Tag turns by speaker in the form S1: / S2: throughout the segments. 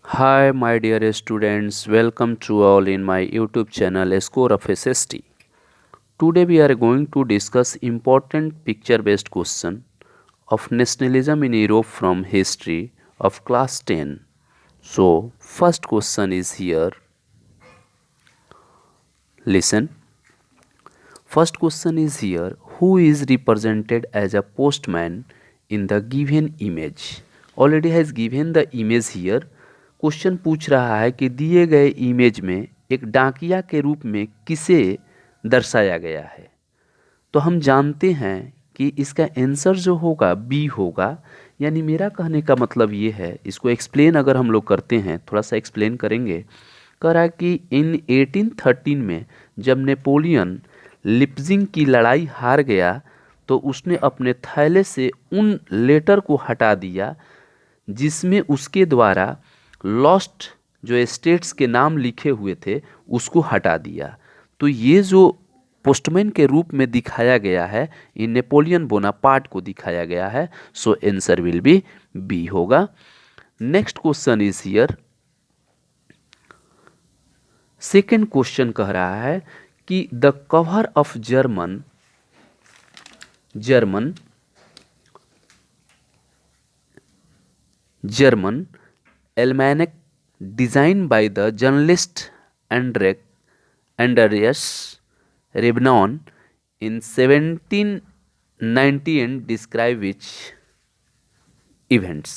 S1: Hi, my dear students, welcome to all in my YouTube channel Score of SST. Today we are going to discuss important picture based question of nationalism in Europe from history of class 10. So, first question is here. Listen. First question is here. Who is represented as a postman in the given image? Already has given the image here. Question पूछ रहा है कि दिए गए image में एक डाकिया के रूप में किसे दर्शाया गया है। तो हम जानते हैं कि इसका आंसर जो होगा बी होगा। यानी मेरा कहने का मतलब ये है, इसको एक्सप्लेन अगर हम लोग करते हैं, थोड़ा सा एक्सप्लेन करेंगे। कह रहा है कि इन 1813 में जब नेपोलियन लिप्जिंग की लड़ाई हार गया तो उसने अपने थैले से उन लेटर को हटा दिया जिसमें उसके द्वारा लॉस्ट जो स्टेट्स के नाम लिखे हुए थे उसको हटा दिया। तो ये जो पोस्टमैन के रूप में दिखाया गया है, ये नेपोलियन बोनापार्ट को दिखाया गया है। So answer will be B होगा। Next question is here. Second question कह रहा है कि the cover of German almanac design by the journalist Andreas Rebmann in 1790 and describe which events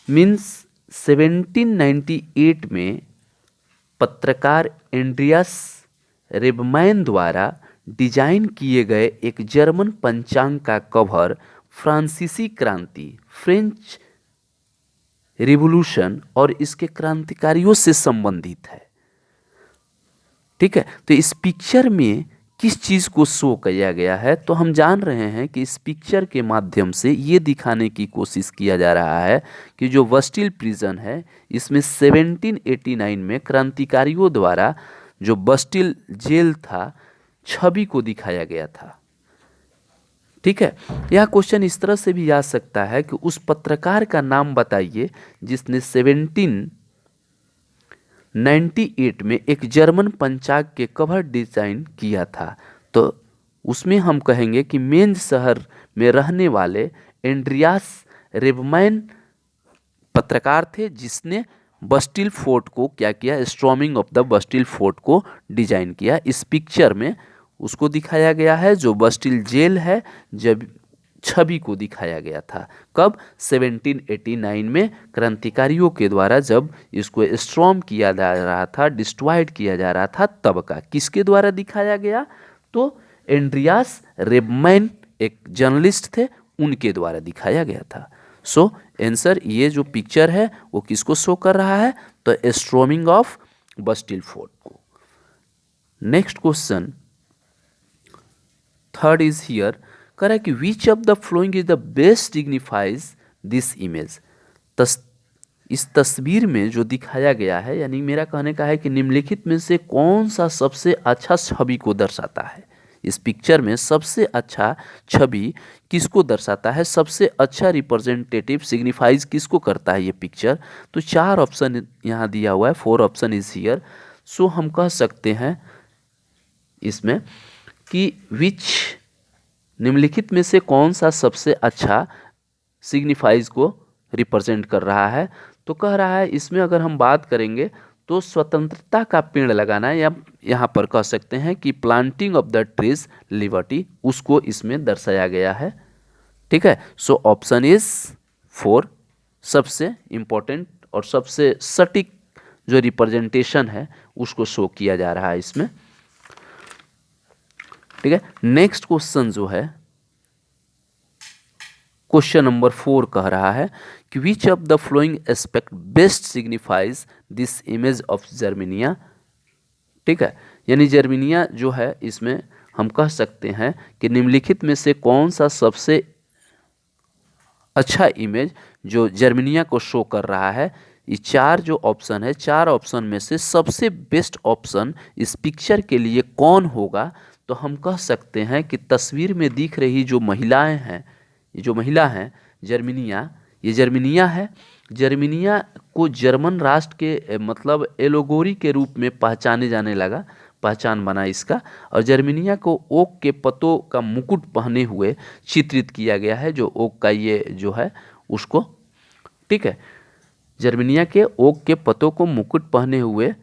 S1: means 1798 में पत्रकार एंड्रियास रेबमैन द्वारा डिजाइन किए गए एक जर्मन पंचांग का कवर फ्रांसीसी क्रांति फ्रेंच रिवॉल्यूशन और इसके क्रांतिकारियों से संबंधित है। ठीक है, तो इस पिक्चर में किस चीज़ को शो किया गया है? तो हम जान रहे हैं कि इस पिक्चर के माध्यम से ये दिखाने की कोशिश किया जा रहा है कि जो बस्टिल प्रिजन है, इसमें 1789 में क्रांतिकारियों द्वारा जो बस्टिल जेल था, छवि को दिखाया गया था। ठीक है, यह क्वेश्चन इस तरह से भी आ सकता है कि उस पत्रकार का नाम बताइए जिसने 1798 में एक जर्मन पंचांग के कवर डिजाइन किया था। तो उसमें हम कहेंगे कि मेंज शहर में रहने वाले एंड्रियास रेबमैन पत्रकार थे जिसने बस्टिल फोर्ट को क्या किया, स्टॉर्मिंग ऑफ द बस्टिल फोर्ट को डिजाइन किया। इस पिक्चर में उसको दिखाया गया है जो बस्टिल जेल है, जब छवि को दिखाया गया था। कब? 1789 में क्रांतिकारियों के द्वारा जब इसको स्ट्रॉम किया जा रहा था, डिस्ट्रॉयड किया जा रहा था, तब का किसके द्वारा दिखाया गया? तो एंड्रियास रेबमैन एक जर्नलिस्ट थे, उनके द्वारा दिखाया गया था। सो आंसर ये जो पिक्चर है वो किसको शो कर रहा है? तो स्ट्रॉमिंग ऑफ बस्टिल फोर्ट को। Next question third is here. कह रहा है कि which of the following is the best signifies this image. इस तस्वीर में जो दिखाया गया है, यानी मेरा कहने का है कि निम्नलिखित में से कौन सा सबसे अच्छा छवि को दर्शाता है? इस पिक्चर में सबसे अच्छा छवि किसको दर्शाता है? सबसे अच्छा रिप्रेजेंटेटिव सिग्निफाइज किसको करता है ये पिक्चर? तो चार ऑप्शन यहाँ दिया हुआ है, 4 ऑप्शन इज हियर। सो हम कह सकते हैं इसमें कि विच निम्नलिखित में से कौन सा सबसे अच्छा सिग्निफाइज को रिप्रेजेंट कर रहा है? तो कह रहा है इसमें अगर हम बात करेंगे तो स्वतंत्रता का पेड़ लगाना, या यहाँ पर कह सकते हैं कि planting of the trees liberty, उसको इसमें दर्शाया गया है। ठीक है, सो ऑप्शन इज 4 सबसे इम्पोर्टेंट और सबसे सटीक जो रिप्रेजेंटेशन है उसको शो किया जा रहा है इसमें। ठीक है, नेक्स्ट क्वेश्चन जो है क्वेश्चन नंबर 4 कह रहा है कि which of the flowing aspect best signifies this image of Germania. ठीक है, यानी जर्मनिया जो है, इसमें हम कह सकते हैं कि निम्नलिखित में से कौन सा सबसे अच्छा इमेज जो जर्मनिया को शो कर रहा है। ये चार जो ऑप्शन है, चार ऑप्शन में से सबसे बेस्ट ऑप्शन इस पिक्चर के लिए कौन होगा? तो हम कह सकते हैं कि तस्वीर में दिख रही जो महिलाएं हैं, ये जो महिला हैं जर्मनिया, ये जर्मनिया है। जर्मनिया को जर्मन राष्ट्र के मतलब एलोगोरी के रूप में पहचाने जाने लगा, पहचान बना इसका। और जर्मनिया को ओक के पत्तों का मुकुट पहने हुए चित्रित किया गया है, जो ओक का ये जो है उसको, ठीक है, जर्मनिया के ओक के पत्तों को मुकुट पहने हुए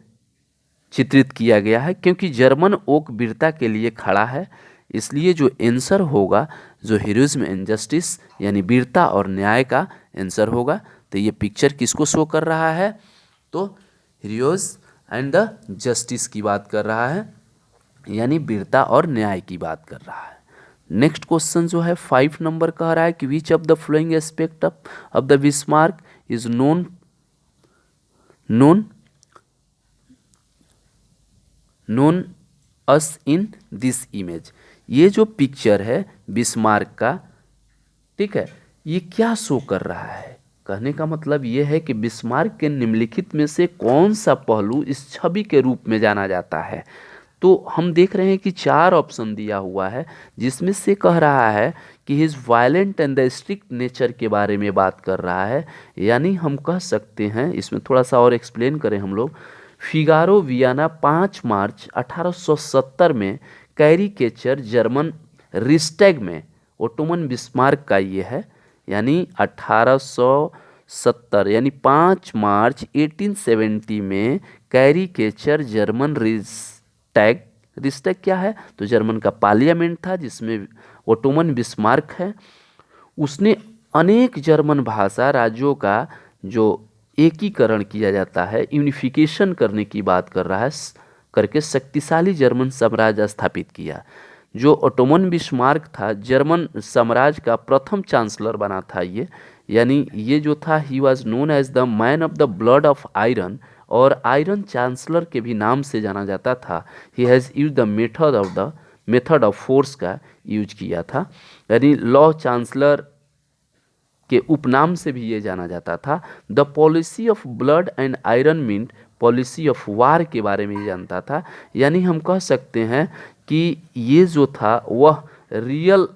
S1: चित्रित किया गया है, क्योंकि जर्मन ओक वीरता के लिए खड़ा है। इसलिए जो आंसर होगा, जो हीरोइज्म एंड जस्टिस यानी वीरता और न्याय का आंसर होगा। तो ये पिक्चर किसको शो कर रहा है? तो हीरोज एंड द जस्टिस की बात कर रहा है, यानी वीरता और न्याय की बात कर रहा है। नेक्स्ट क्वेश्चन जो है 5 नंबर कह रहा है कि which of the flowing aspect of the Bismarck is known known us in this image. ये जो पिक्चर है बिस्मार्क का, ठीक है, ये क्या शो कर रहा है? कहने का मतलब ये है कि बिस्मार्क के निम्नलिखित में से कौन सा पहलू इस छवि के रूप में जाना जाता है? तो हम देख रहे हैं कि 4 ऑप्शन दिया हुआ है, जिसमें से कह रहा है कि his violent and the strict nature के बारे में बात कर रहा है। यानी हम कह सकते हैं, इसमें थोड़ा सा और एक्सप्लेन करें हम लोग, फिगारो वियना 5 मार्च 1870 में कैरिकेचर जर्मन रिस्टैग में ओटोमन बिस्मार्क का ये है, यानी 1870 यानी 5 मार्च 1870 में कैरिकेचर जर्मन रिस्टैग, रिस्टैग क्या है? तो जर्मन का पार्लियामेंट था जिसमें ओटोमन बिस्मार्क है। उसने अनेक जर्मन भाषा राज्यों का जो एकीकरण किया जाता है, यूनिफिकेशन करने की बात कर रहा है, करके शक्तिशाली जर्मन साम्राज्य स्थापित किया। जो ओटोमन बिस्मार्क था, जर्मन साम्राज्य का प्रथम चांसलर बना था ये, यानी ये जो था, he was known as the man of the blood of iron, और आयरन चांसलर के भी नाम से जाना जाता था। He has use the method of force का यूज किया था, यानी लॉ चांसलर के उपनाम से भी ये जाना जाता था। The policy of blood and iron meant policy of war के बारे में ये जानता था। यानी हम कह सकते हैं कि ये जो था वह रियल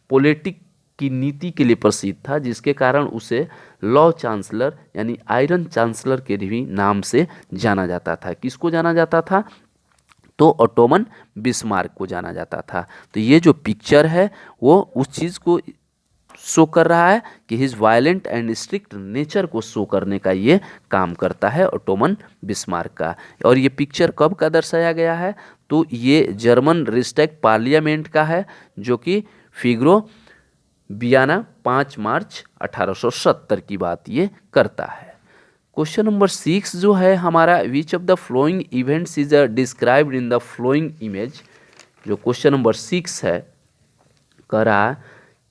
S1: पॉलिटिक की नीति के लिए प्रसिद्ध था, जिसके कारण उसे लॉ चांसलर यानी आयरन चांसलर के भी नाम से जाना जाता था। किसको जाना जाता था? तो ओटोमन बिस्मार्क को जाना जाता था। तो ये जो पिक्चर है वो उस चीज़ को शो कर रहा है कि his violent and strict nature को शो करने का ये काम करता है ओटोमन बिस्मार्क का। और ये पिक्चर कब का दर्शाया गया है? तो ये जर्मन रिस्टैग पार्लियामेंट का है, जो कि फिगरो वियना 5 मार्च 1870 की बात ये करता है। क्वेश्चन नंबर 6 जो है हमारा, which of the flowing events is described in the flowing image. जो क्वेश्चन नंबर 6 है, कह रहा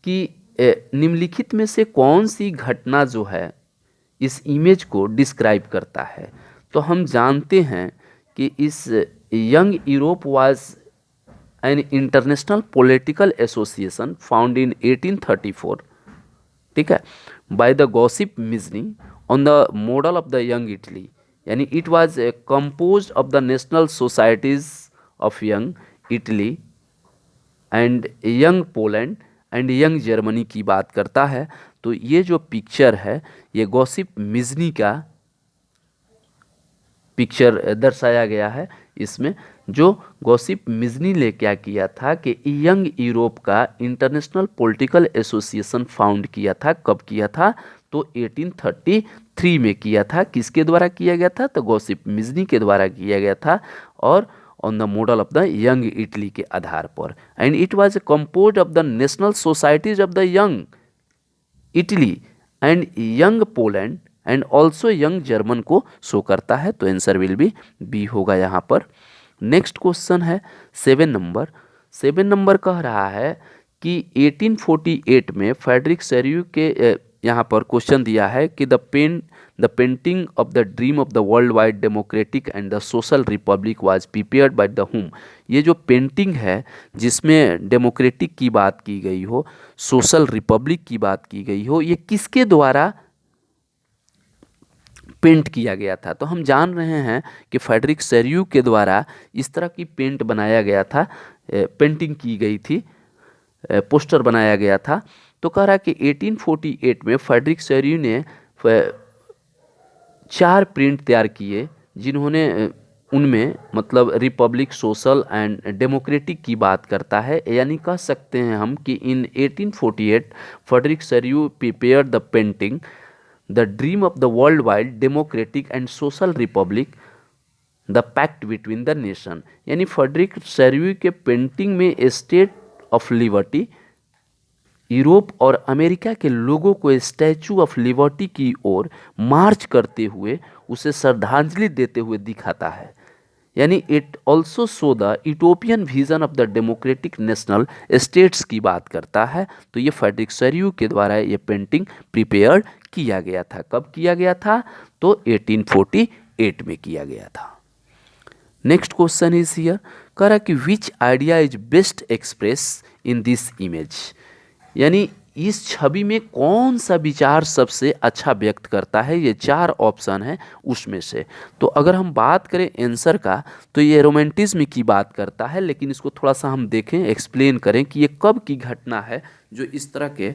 S1: कि निम्नलिखित में से कौन सी घटना जो है इस इमेज को डिस्क्राइब करता है? तो हम जानते हैं कि इस young Europe was an international political association found in 1834, ठीक है, by the Giuseppe Mazzini on the model of the young Italy. यानी it was composed of the national societies of young Italy and young Poland and young Germany की बात करता है। तो ये जो पिक्चर है ये गॉसिप मिजनी का पिक्चर दर्शाया गया है। इसमें जो गॉसिप मिजनी ने क्या किया था कि यंग यूरोप का इंटरनेशनल पॉलिटिकल एसोसिएशन फाउंड किया था। कब किया था? तो 1833 में किया था। किसके द्वारा किया गया था? तो गॉसिप मिजनी के द्वारा किया गया था, और on the model of the young Italy के आधार पर। And it was composed of the national societies of the young Italy and young Poland and also young German को शो करता है। तो आंसर विल बी बी होगा यहाँ पर। Next question है 7 नंबर। 7 नंबर कह रहा है कि 1848 में फ्रेडरिक सेर्यू के यहाँ पर क्वेश्चन दिया है कि the painting of the dream of the world wide democratic and the social Republic was prepared by the हुम। ये जो पेंटिंग है जिसमें डेमोक्रेटिक की बात की गई हो, सोशल रिपब्लिक की बात की गई हो, ये किसके द्वारा पेंट किया गया था? तो हम जान रहे हैं कि फ्रेडरिक सेर्यू के द्वारा इस तरह की पेंट बनाया गया था, पेंटिंग की गई थी, पोस्टर बनाया गया था। तो कह रहा है कि 1848 में फ्रेडरिक सेर्यू ने 4 प्रिंट तैयार किए, जिन्होंने उनमें मतलब रिपब्लिक, सोशल एंड डेमोक्रेटिक की बात करता है। यानी कह सकते हैं हम कि in 1848 Frederic Sorrieu prepared the painting the dream of the world wide democratic and social republic the pact between the nation. यानी फ्रेडरिक सैल्यू के पेंटिंग में स्टेट ऑफ लिबर्टी यूरोप और अमेरिका के लोगों को स्टैचू ऑफ लिबर्टी की ओर मार्च करते हुए उसे श्रद्धांजलि देते हुए दिखाता है। यानी it also show the utopian vision of the democratic national states की बात करता है। तो ये फ्रेडरिक सैल्यू के द्वारा ये पेंटिंग प्रिपेयर किया गया था। कब किया गया था? तो 1848 में किया गया था। नेक्स्ट क्वेश्चन इज हियर, कह रहा कि विच idea is best express in this image. यानी इस छवि में कौन सा विचार सबसे अच्छा व्यक्त करता है। ये 4 ऑप्शन है उसमें से। तो अगर हम बात करें आंसर का, तो ये रोमांटिज्म की बात करता है, लेकिन इसको थोड़ा सा हम देखें, एक्सप्लेन करें कि ये कब की घटना है जो इस तरह के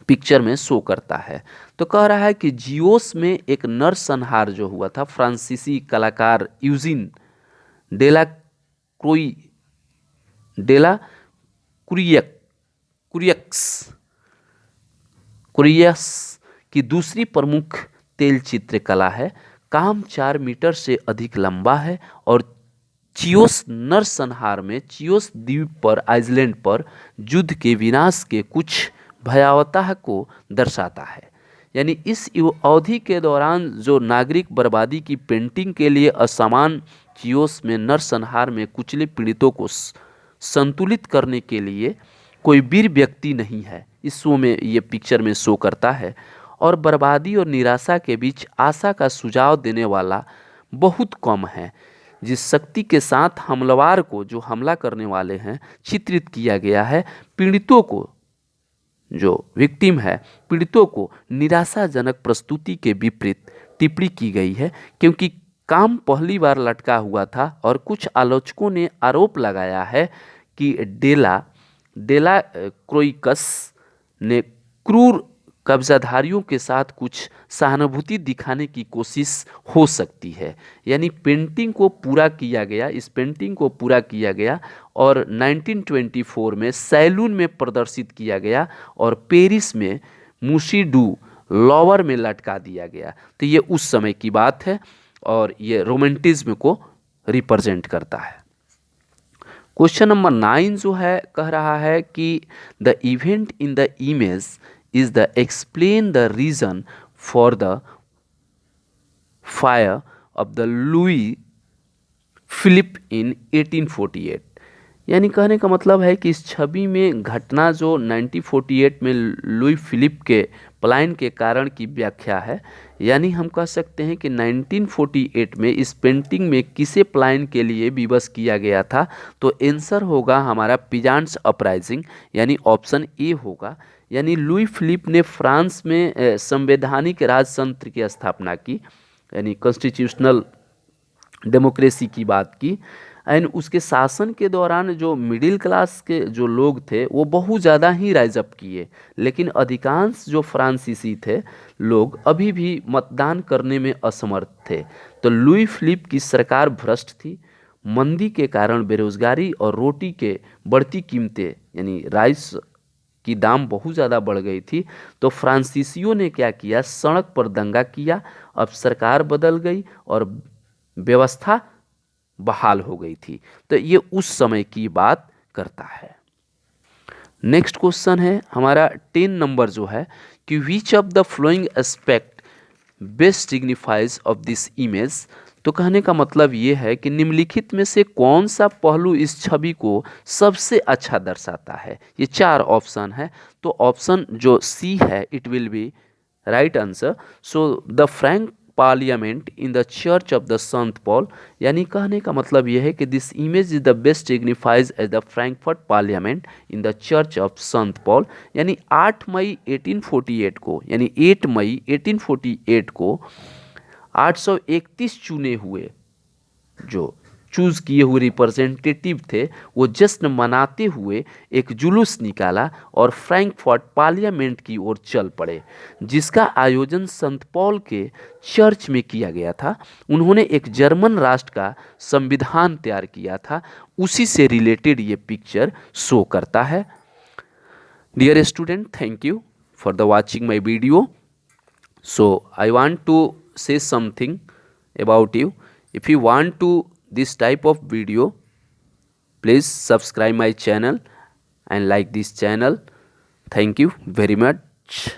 S1: पिक्चर में शो करता है। तो कह रहा है कि जियोस में एक नरसंहार जो हुआ था, फ्रांसीसी कलाकार यूजिन डेला क्रोई डेला कुरियक्स कुरियस की दूसरी प्रमुख तेल चित्रकला है। काम 4 मीटर से अधिक लंबा है और चियोस नरसंहार में चियोस द्वीप पर, आइसलैंड पर युद्ध के विनाश के कुछ भयावहता को दर्शाता है। यानी इस अवधि के दौरान जो नागरिक बर्बादी की पेंटिंग के लिए असमान चियोस में नरसंहार में कुचले पीड़ितों को संतुलित करने के लिए कोई वीर व्यक्ति नहीं है। इस शो में ये पिक्चर में शो करता है। और बर्बादी और निराशा के बीच आशा का सुझाव देने वाला बहुत कम है। जिस शक्ति के साथ हमलावर को, जो हमला करने वाले हैं, चित्रित किया गया है, पीड़ितों को, जो विक्टिम है, पीड़ितों को निराशाजनक प्रस्तुति के विपरीत टिप्पणी की गई है। क्योंकि काम पहली बार लटका हुआ था और कुछ आलोचकों ने आरोप लगाया है कि डेला क्रोइकस ने क्रूर कब्जाधारियों के साथ कुछ सहानुभूति दिखाने की कोशिश हो सकती है। यानी पेंटिंग को पूरा किया गया, इस पेंटिंग को पूरा किया गया और 1924 में सैलून में प्रदर्शित किया गया और पेरिस में मूसी डू लॉवर में लटका दिया गया। तो ये उस समय की बात है और ये रोमांटिज्म को रिप्रेजेंट करता है। क्वेश्चन नंबर 9 जो है, कह रहा है कि the event in the image is the explain the reason for the fire of the Louis Philippe in 1848। यानी कहने का मतलब है कि इस छवि में घटना जो 1948 में लुई फिलिप के पलायन के कारण की व्याख्या है। यानी हम कह सकते हैं कि 1948 में इस पेंटिंग में किसे पलायन के लिए विवश किया गया था। तो आंसर होगा हमारा पीजांट्स अपराइजिंग, यानी ऑप्शन ए होगा। यानी लुई फिलिप ने फ्रांस में संवैधानिक राजतंत्र की स्थापना की, यानी कॉन्स्टिट्यूशनल डेमोक्रेसी की बात की। एंड उसके शासन के दौरान जो मिडिल क्लास के जो लोग थे वो बहुत ज़्यादा ही राइज अप किए, लेकिन अधिकांश जो फ्रांसीसी थे लोग अभी भी मतदान करने में असमर्थ थे। तो लुई फिलिप की सरकार भ्रष्ट थी। मंदी के कारण बेरोजगारी और रोटी के बढ़ती कीमतें, यानी राइस की दाम बहुत ज़्यादा बढ़ गई थी। तो फ्रांसीसियों ने क्या किया, सड़क पर दंगा किया। अब सरकार बदल गई और व्यवस्था बहाल हो गई थी। तो ये उस समय की बात करता है। नेक्स्ट क्वेश्चन है हमारा 10 नंबर जो है कि which of the flowing aspect best signifies of this image. तो कहने का मतलब ये है कि निम्नलिखित में से कौन सा पहलू इस छवि को सबसे अच्छा दर्शाता है। ये 4 ऑप्शन है। तो ऑप्शन जो सी है it will be right answer. So the Frank parliament in the church of the saint Paul. यानी कहने का मतलब यह है कि this image is the best signifies as the Frankfurt parliament in the church of saint Paul. यानी 8 मई 1848 को, यानी 8 मई 1848 को 831 चुने हुए जो चूज़ किए हुए रिप्रेजेंटेटिव थे वो जश्न मनाते हुए एक जुलूस निकाला और फ्रैंकफर्ट पार्लियामेंट की ओर चल पड़े, जिसका आयोजन संत पॉल के चर्च में किया गया था। उन्होंने एक जर्मन राष्ट्र का संविधान तैयार किया था, उसी से रिलेटेड ये पिक्चर शो करता है। Dear student, thank you for the watching my video. So I want to say something about you. If you want to this type of video, please subscribe my channel and like this channel. Thank you very much.